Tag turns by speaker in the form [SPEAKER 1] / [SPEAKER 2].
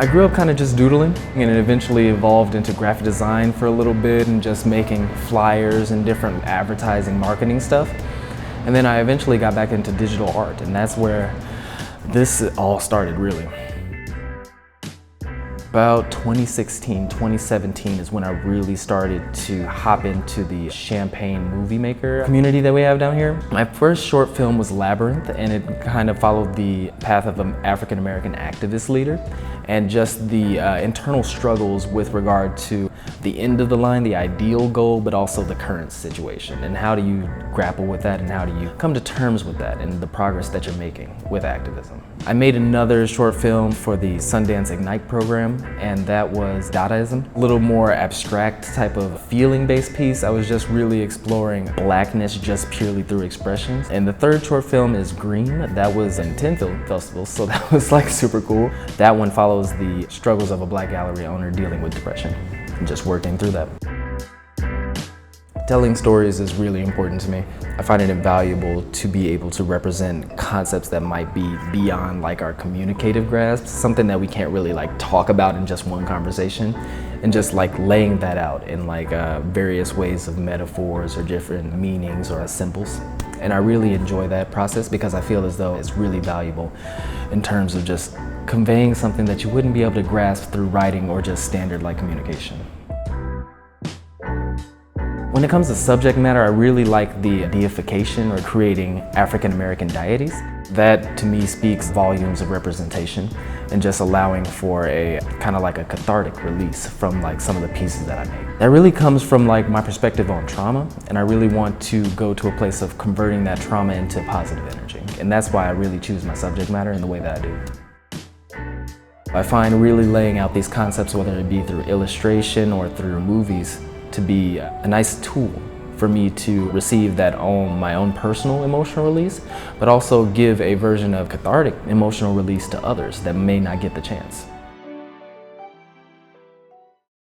[SPEAKER 1] I grew up kind of just doodling, and it eventually evolved into graphic design for a little bit and just making flyers and different advertising marketing stuff. And then I eventually got back into digital art, and that's where this all started really. About 2016, 2017 is when I really started to hop into the Champaign movie maker community that we have down here. My first short film was Labyrinth, and it kind of followed the path of an African-American activist leader and just the internal struggles with regard to the end of the line, the ideal goal, but also the current situation. And how do you grapple with that, and how do you come to terms with that and the progress that you're making with activism? I made another short film for the Sundance Ignite program, and that was Dadaism. A little more abstract type of feeling-based piece. I was just really exploring blackness just purely through expressions. And the third short film is Green. That was in 10 film festivals, so that was like super cool. That one follows the struggles of a black gallery owner dealing with depression and just working through that. Telling stories is really important to me. I find it invaluable to be able to represent concepts that might be beyond like our communicative grasp, something that we can't really like talk about in just one conversation, and just like laying that out in like various ways of metaphors or different meanings or symbols. And I really enjoy that process because I feel as though it's really valuable in terms of just conveying something that you wouldn't be able to grasp through writing or just standard like communication. When it comes to subject matter, I really like the deification or creating African-American deities. That to me speaks volumes of representation and just allowing for a kind of like a cathartic release from like some of the pieces that I make. That really comes from like my perspective on trauma, and I really want to go to a place of converting that trauma into positive energy. And that's why I really choose my subject matter in the way that I do. I find really laying out these concepts, whether it be through illustration or through movies, to be a nice tool for me to receive that my own personal emotional release, but also give a version of cathartic emotional release to others that may not get the chance.